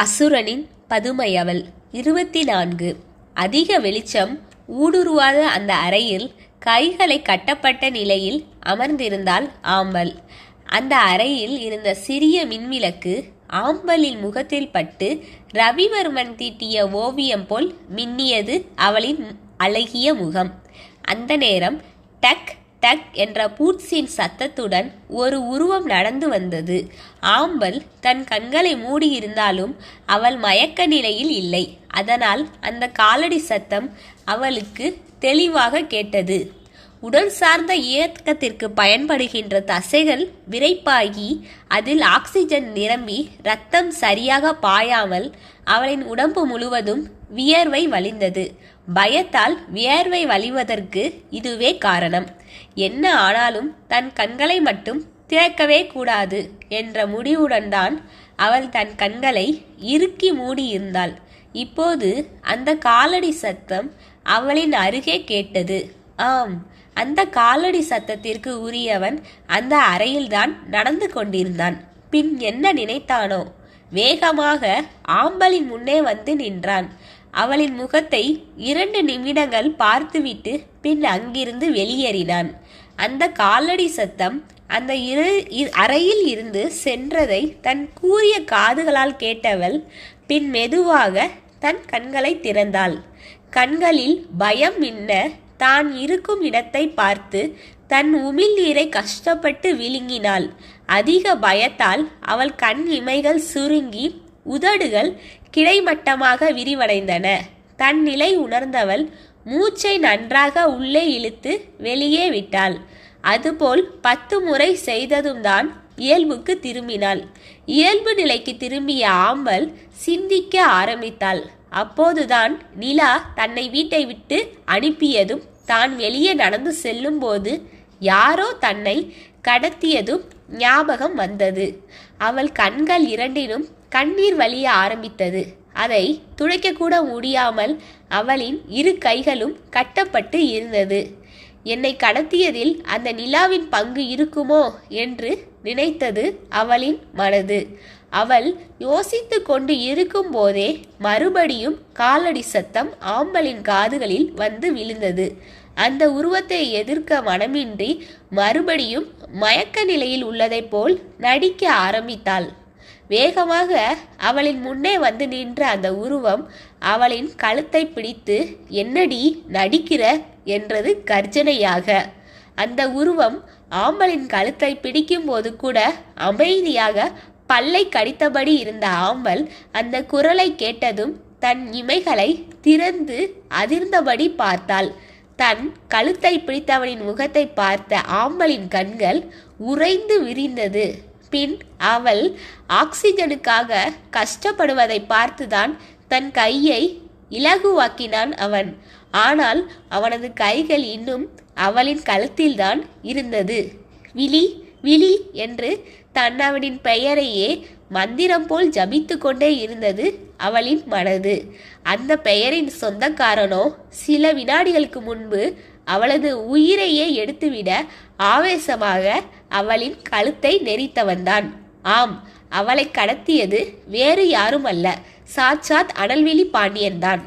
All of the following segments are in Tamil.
அசுரனின் பதுமையவள். 24. அதிக வெளிச்சம் ஊடுருவாத அந்த அறையில் கைகளை கட்டப்பட்ட நிலையில் அமர்ந்திருந்தாள் ஆம்பல். அந்த அறையில் இருந்த சிறிய மின்விளக்கு ஆம்பலின் முகத்தில் பட்டு ரவிவர்மன் தீட்டிய ஓவியம் போல் மின்னியது அவளின் அழகிய முகம். அந்த நேரம் டக் டக் என்ற பூட்ஸின் சத்தத்துடன் ஒரு உருவம் நடந்து வந்தது. ஆம்பல் தன் கண்களை மூடியிருந்தாலும் அவள் மயக்க நிலையில் இல்லை. அதனால் அந்த காலடி சத்தம் அவளுக்கு தெளிவாக கேட்டது. உடல் சார்ந்த இயக்கத்திற்கு பயன்படுகின்ற தசைகள் விரைப்பாகி அதில் ஆக்சிஜன் நிரம்பி இரத்தம் சரியாக பாயாமல் அவளின் உடம்பு முழுவதும் வியர்வை வழிந்தது. பயத்தால் வியர்வை வழிவதற்கு இதுவே காரணம். என்ன ஆனாலும் தன் கண்களை மட்டும் திறக்கவே கூடாது என்ற முடிவுடன் தான் அவள் தன் கண்களை இறுக்கி மூடியிருந்தாள். இப்போது அந்த காலடி சத்தம் அவளின் அருகே கேட்டது. ஆம், அந்த காலடி சத்தத்திற்கு உரியவன் அந்த அறையில்தான் நடந்து கொண்டிருந்தான். பின் என்ன நினைத்தானோ, வேகமாக ஆம்பலின் முன்னே வந்து நின்றான். அவளின் முகத்தை 2 நிமிடங்கள் பார்த்துவிட்டு பின் அங்கிருந்து வெளியேறினான். அந்த காலடி சத்தம் அந்த அறையில் இருந்து சென்றதை தன் கூரிய காதுகளால் கேட்டவள் பின் மெதுவாக தன் கண்களை திறந்தாள். கண்களில் பயம் மின்ன தான் இருக்கும் இடத்தை பார்த்து தன் உமிழ்நீரை கஷ்டப்பட்டு விழுங்கினாள். அதிக பயத்தால் அவள் கண் இமைகள் சுருங்கி உதடுகள் கிடைமட்டமாக விரிவடைந்தன. தன் நிலை உணர்ந்தவள் மூச்சை நன்றாக உள்ளே இழுத்து வெளியே விட்டாள். அதுபோல் 10 முறை செய்ததும் தான் இயல்புக்கு திரும்பினாள். இயல்பு நிலைக்கு திரும்பிய ஆம்பல் சிந்திக்க ஆரம்பித்தாள். அப்போதுதான் நிலா தன்னை வீட்டை விட்டு அனுப்பியதும் தான் வெளியே நடந்து செல்லும் போது யாரோ தன்னை கடத்தியதும் ஞாபகம் வந்தது. அவள் கண்கள் 2லும் கண்ணீர் வழிய ஆரம்பித்தது. அதை துடைக்கக்கூட முடியாமல் அவளின் 2 கைகளும் கட்டப்பட்டு இருந்தது. என்னை கடத்தியதில் அந்த நிலாவின் பங்கு இருக்குமோ என்று நினைத்தது அவளின் மனது. அவள் யோசித்து கொண்டு இருக்கும் போதே மறுபடியும் காலடி சத்தம் ஆம்பலின் காதுகளில் வந்து விழுந்தது. அந்த உருவத்தை எதிர்க்க மனமின்றி மறுபடியும் மயக்க நிலையில் உள்ளதைப் போல் நடிக்க ஆரம்பித்தாள். வேகமாக அவளின் முன்னே வந்து நின்ற அந்த உருவம் அவளின் கழுத்தை பிடித்து, என்னடி நடிக்கிற என்றது கர்ஜனையாக. அந்த உருவம் ஆம்பலின் கழுத்தை பிடிக்கும் போது கூட அமைதியாக பல்லை கடித்தபடி இருந்த ஆம்பல் அந்த குரலை கேட்டதும் தன் இமைகளை திறந்து அதிர்ந்தபடி பார்த்தாள். தன் கழுத்தை பிடித்தவனின் முகத்தை பார்த்த ஆம்பலின் கண்கள் உறைந்து விரிந்தது. பின் அவள் ஆக்சிஜனுக்காக கஷ்டப்படுவதை பார்த்துதான் தன் கையை இலகுவாக்கினான் அவன். ஆனால் அவனது கைகள் இன்னும் அவளின் கழுத்தில்தான் இருந்தது. விழி விழி என்று அவனின் பெயரையே மந்திரம் போல் ஜபித்து கொண்டே இருந்தது அவளின் மனது. அந்த பெயரின் சொந்தக்காரனோ சில வினாடிகளுக்கு முன்பு அவளது உயிரையே எடுத்துவிட ஆவேசமாக அவளின் கழுத்தை நெரித்தவன்தான். ஆம், அவளை கடத்தியது வேறு யாரும் அல்ல, சாட்சாத் அனல்விழி பாண்டியன்தான்.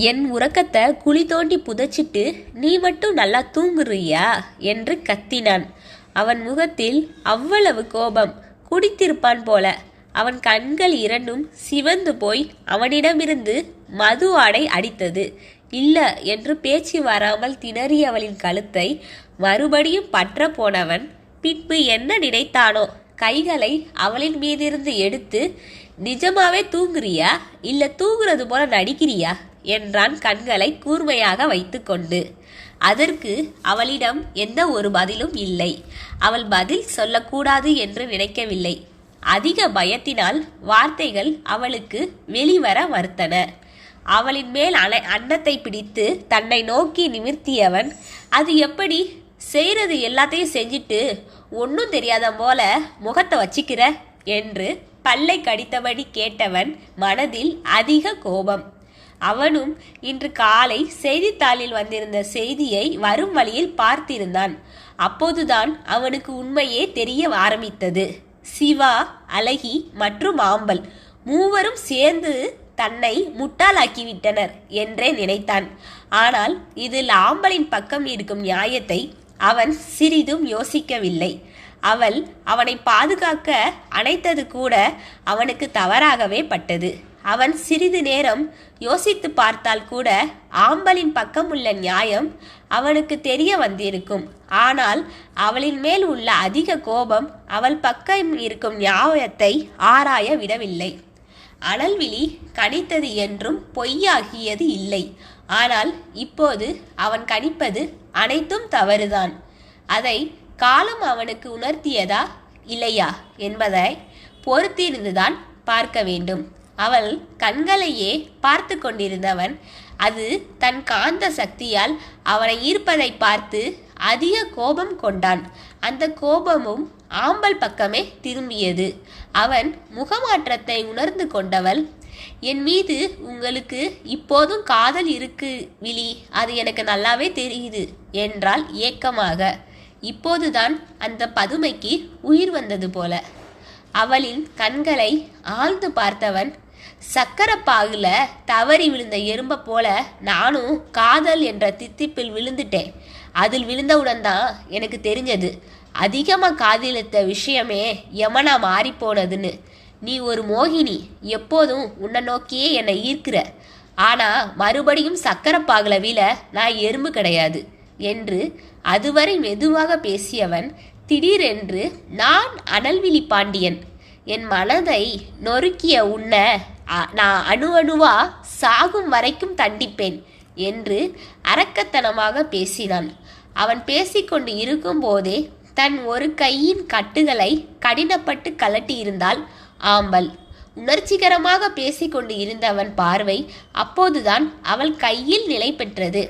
என் உறக்கத்தை குழி தோண்டி புதைச்சிட்டு நீ மட்டும் நல்லா தூங்குறியா என்று கத்தினான். அவன் முகத்தில் அவ்வளவு கோபம். குடித்திருப்பான் போல. அவன் கண்கள் 2ம் சிவந்து போய் அவனிடமிருந்து மது ஆடை அடித்தது. இல்ல என்று பேச்சு வராமல் திணறிய அவளின் கழுத்தை மறுபடியும் பற்ற போனவன் பின்பு என்ன நினைத்தானோ, கைகளை அவளின் மீதிருந்து எடுத்து, நிஜமாவே தூங்குறியா இல்ல தூங்குறது போல நடிக்கிறியா என்றான் கண்களை கூர்மையாக வைத்து கொண்டு. அதற்கு அவளிடம் எந்த ஒரு பதிலும் இல்லை. அவள் பதில் சொல்லக்கூடாது என்று நினைக்கவில்லை. அதிக பயத்தினால் வார்த்தைகள் அவளுக்கு வெளிவர மறுத்தன. அவளின் மேல் அன்னத்தை பிடித்து தன்னை நோக்கி நிமிர்த்தியவன், அது எப்படி, செய்யறது எல்லாத்தையும் செஞ்சிட்டு ஒன்றும் தெரியாத போல முகத்தை வச்சிக்கிற என்று பல்லை கடித்தபடி கேட்டவன் மனதில் அதிக கோபம். அவனும் இன்று காலை செய்தித்தாளில் வந்திருந்த செய்தியை வரும் வழியில் பார்த்திருந்தான். அப்போதுதான் அவனுக்கு உண்மையே தெரிய ஆரம்பித்தது. சிவா, அழகி மற்றும் ஆம்பல் மூவரும் சேர்ந்து தன்னை முட்டாளாக்கிவிட்டனர் என்றே நினைத்தான். ஆனால் இதில் ஆம்பலின் பக்கம் இருக்கும் நியாயத்தை அவன் சிறிதும் யோசிக்கவில்லை. அவள் அவனை பாதுகாக்க அணைத்தது கூட அவனுக்கு தவறாகவே பட்டது. அவன் சிறிது நேரம் யோசித்து பார்த்தால் கூட ஆம்பலின் பக்கம் உள்ள நியாயம் அவனுக்கு தெரிய வந்திருக்கும். ஆனால் அவளின் மேல் உள்ள அதிக கோபம் அவள் பக்கம் இருக்கும் நியாயத்தை ஆராய விடவில்லை. அனல்விழி கணித்தது என்றும் பொய்யாகியது இல்லை. ஆனால் இப்போது அவன் கணிப்பது அனைத்தும் தவறுதான். அதை காலம் அவனுக்கு உணர்த்தியதா இல்லையா என்பதை பொறுத்திருந்துதான் பார்க்க வேண்டும். அவள் கண்களையே பார்த்து கொண்டிருந்தவன் அது தன் காந்த சக்தியால் அவனை ஈர்ப்பதை பார்த்து அதிக கோபம் கொண்டான். அந்த கோபமும் ஆம்பல் பக்கமே திரும்பியது. அவன் முகமாற்றத்தை உணர்ந்து கொண்டவள், என் மீது உங்களுக்கு இப்போதும் காதல் இருக்கு விழி, அது எனக்கு நல்லாவே தெரியுது என்றாள் ஏக்கமாக. இப்போதுதான் அந்த பதுமைக்கு உயிர் வந்தது போல. அவளின் கண்களை ஆழ்ந்து பார்த்தவன், சக்கரப்பாகுல தவறி விழுந்த எறும்ப போல நானும் காதல் என்ற தித்திப்பில் விழுந்துட்டேன். அதில் விழுந்தவுடன் தான் எனக்கு தெரிஞ்சது அதிகமாக காதலித்த விஷயமே யமனா மாறி போனதுன்னு. நீ ஒரு மோகினி, எப்போதும் உன்னை நோக்கியே என்னை ஈர்க்கிற. ஆனால் மறுபடியும் சக்கரப்பாகுல விழ நான் எறும்பு கிடையாது என்று அதுவரை மெதுவாக பேசியவன் திடீரென்று, நான் அனல்விழி பாண்டியன், என் மனதை நொறுக்கிய உன்னை நான் அணு அணுவா சாகும் வரைக்கும் தண்டிப்பேன் என்று அரக்கத்தனமாக பேசினான். அவன் பேசிக்கொண்டு இருக்கும்போதே தன் ஒரு கையின் கட்டுகளை கடினப்பட்டு கலட்டியிருந்தாள் ஆம்பல். உணர்ச்சிகரமாக பேசிக்கொண்டு இருந்தவன் பார்வை அப்போதுதான் அவள் கையில் நிலை பெற்றது.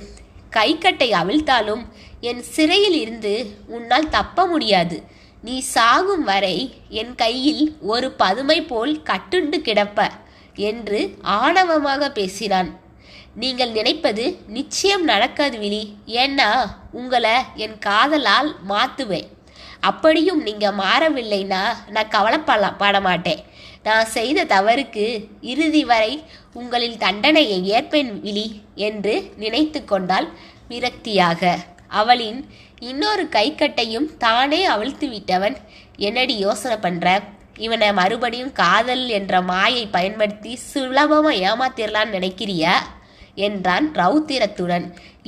கைக்கட்டை அவிழ்த்தாலும் என் சிறையில் இருந்து உன்னால் தப்ப முடியாது. நீ சாகும் வரை என் கையில் ஒரு பதுமை போல் கட்டுண்டு கிடப்ப என்று ஆணவமாக பேசினான். நீங்கள் நினைப்பது நிச்சயம் நடக்காது விழி. ஏன்னா உங்களை என் காதலால் மாற்றுவேன். அப்படியும் நீங்கள் மாறவில்லைன்னா நான் கவலைப்பட மாட்டேன். நான் செய்த தவறுக்கு இறுதி வரை உங்களின் தண்டனையை ஏற்பேன் விழி என்று நினைத்து கொண்டாள் விரக்தியாக. அவளின் இன்னொரு கைக்கட்டையும் தானே அவிழ்த்து விட்டவன், என்னடி யோசனை பண்ற? இவனை மறுபடியும் காதல் என்ற மாயை பயன்படுத்தி சுலபமாக ஏமாத்திரலான்னு நினைக்கிறியா என்றான் ரௌத்திரத்துடன்.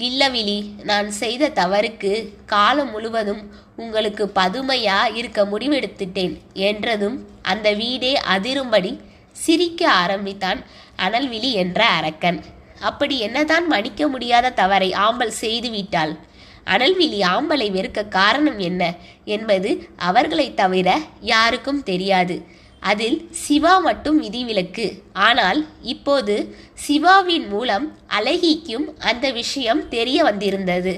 இல்லவிழி, நான் செய்த தவறுக்கு காலம் முழுவதும் உங்களுக்கு பதுமையா இருக்க முடிவெடுத்துட்டேன் என்றதும் அந்த வீடே அதிரும்படி சிரிக்க ஆரம்பித்தான் அனல்விழி என்ற அரக்கன். அப்படி என்னதான் மன்னிக்க முடியாத தவறை ஆம்பல் செய்துவிட்டாள்? அனல்விழி ஆம்பலை வெறுக்க காரணம் என்ன என்பது அவர்களை தவிர யாருக்கும் தெரியாது. அதில் சிவா மட்டும் விதிவிலக்கு. ஆனால் இப்போது சிவாவின் மூலம் அழகிக்கும் அந்த விஷயம் தெரிய வந்திருந்தது.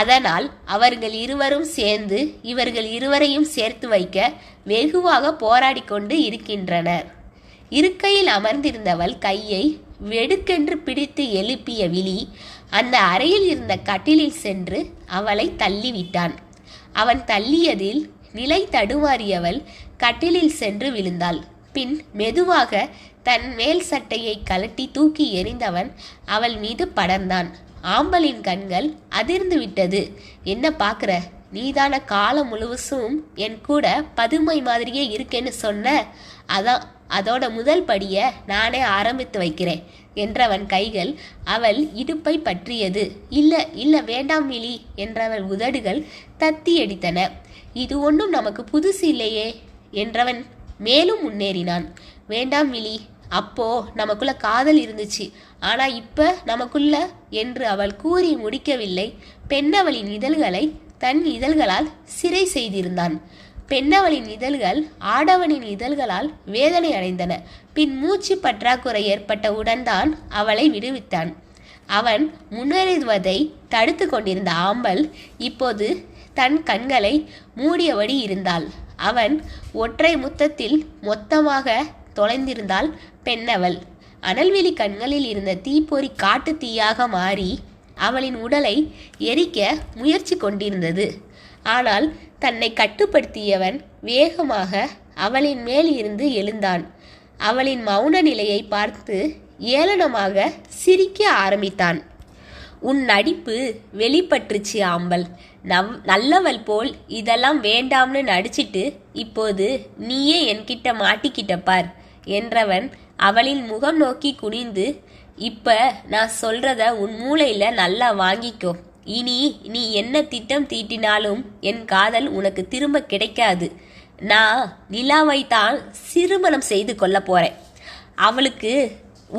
அதனால் அவர்கள் இருவரும் சேர்ந்து இவர்கள் இருவரையும் சேர்த்து வைக்க வெகுவாக போராடி கொண்டு இருக்கின்றனர். இருக்கையில் அமர்ந்திருந்தவள் கையை வெடுக்கென்று பிடித்து எழுப்பிய விழி அந்த அறையில் இருந்த கட்டிலில் சென்று அவளை தள்ளிவிட்டான். அவன் தள்ளியதில் நிலை தடுமாறியவள் கட்டிலில் சென்று விழுந்தாள். பின் மெதுவாக தன் மேல் சட்டையை கலட்டி தூக்கி எறிந்தவன் அவள் மீது படர்ந்தான். ஆம்பலின் கண்கள் அதிர்ந்து விட்டது. என்ன பார்க்குற? நீதான காலம் முழுவதும் என் கூட பதுமை மாதிரியே இருக்கேன்னு சொன்ன, அதோட முதல் படியை நானே ஆரம்பித்து வைக்கிறேன் என்றவன் கைகள் அவள் இடுப்பை பற்றியது. இல்ல வேண்டாம் மிலி என்றவள் உதடுகள் தத்தி அடித்தன. இது ஒன்றும் நமக்கு புதுசு இல்லையே என்றவன் மேலும் முன்னேறினான். வேண்டாம் மிலி, அப்போ நமக்குள்ள காதல் இருந்துச்சு, ஆனா இப்ப நமக்குள்ள என்று அவள் கூறி முடிக்கவில்லை. பெண்ணவளின் இதழ்களை தன் இதழ்களால் சிறை செய்திருந்தான். பெண்ணவளின் இதழ்கள் ஆடவனின் இதழ்களால் வேதனை அடைந்தன. பின் மூச்சு பற்றாக்குறை ஏற்பட்டவுடன் தான் அவளை விடுவித்தான். அவன் முன்னேறுவதை தடுத்து கொண்டிருந்த ஆம்பல் இப்போது தன் கண்களை மூடியபடி இருந்தாள். அவன் ஒற்றை முத்தத்தில் மொத்தமாக தொலைந்திருந்தாள் பெண்ணவள். அனல்விழி கண்களில் இருந்த தீப்பொறி காட்டு தீயாக மாறி அவளின் உடலை எரிக்க முயற்சி கொண்டிருந்தது. ஆனால் தன்னை கட்டுப்படுத்தியவன் வேகமாக அவளின் மேல் இருந்து எழுந்தான். அவளின் மௌன நிலையை பார்த்து ஏளனமாக சிரிக்க ஆரம்பித்தான். உன் நடிப்பு வெளிப்பட்டுருச்சு ஆம்பல். நல்லவள் போல் இதெல்லாம் வேண்டாம்னு நடிச்சிட்டு இப்போது நீயே என்கிட்ட மாட்டிக்கிட்ட பார் என்றவன் அவளின் முகம் நோக்கி குனிந்து, இப்ப நான் சொல்றத உன் மூளையில நல்லா வாங்கிக்கோ. இனி நீ என்ன திட்டம் தீட்டினாலும் என் காதல் உனக்கு திரும்ப கிடைக்காது. நான் நிலாவை தான் திருமணம் செய்து கொள்ள போறேன். அவளுக்கு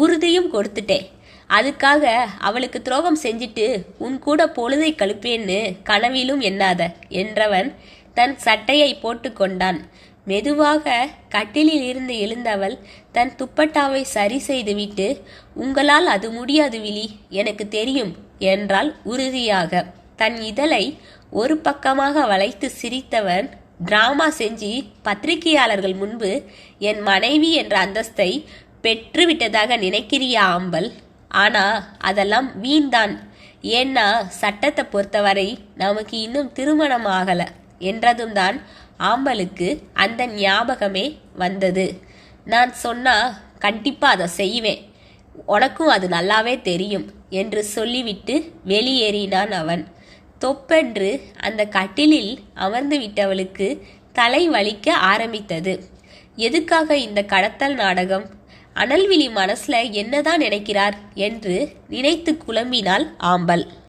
உறுதியும் கொடுத்துட்டேன். அதுக்காக அவளுக்கு துரோகம் செஞ்சுட்டு உன் கூட பொழுதை கழிப்பேன்னு கனவிலும் எண்ணாத என்றவன் தன் சட்டையை போட்டு கொண்டான். மெதுவாக கட்டிலில் இருந்து எழுந்தவள் தன் துப்பட்டாவை சரி செய்துவிட்டு, உங்களால் அது முடியாது விழி, எனக்கு தெரியும் என்றாள் உறுதியாக. தன் இதழை ஒரு பக்கமாக வளைத்து சிரித்தவன், டிராமா செஞ்சு பத்திரிகையாளர்கள் முன்பு என் மனைவி என்ற அந்தஸ்தை பெற்றுவிட்டதாக நினைக்கிறியா ஆம்பல்? ஆனா அதெல்லாம் வீண்தான். ஏன்னா சட்டத்தை பொறுத்தவரை நமக்கு இன்னும் திருமணம் ஆகல என்றதும் தான் ஆம்பலுக்கு அந்த ஞாபகமே வந்தது. நான் சொன்னா கண்டிப்பா அதை செய்வேன், உனக்கும் அது நல்லாவே தெரியும் என்று சொல்லிவிட்டு வெளியேறினான் அவன். தொப்பென்று அந்த கட்டிலில் அமர்ந்து விட்டவளுக்கு தலை வலிக்க ஆரம்பித்தது. எதுக்காக இந்த கடத்தல் நாடகம்? அனல்விழி மனசுல என்னதான் நினைக்கிறார் என்று நினைத்து குழம்பினாள் ஆம்பல்.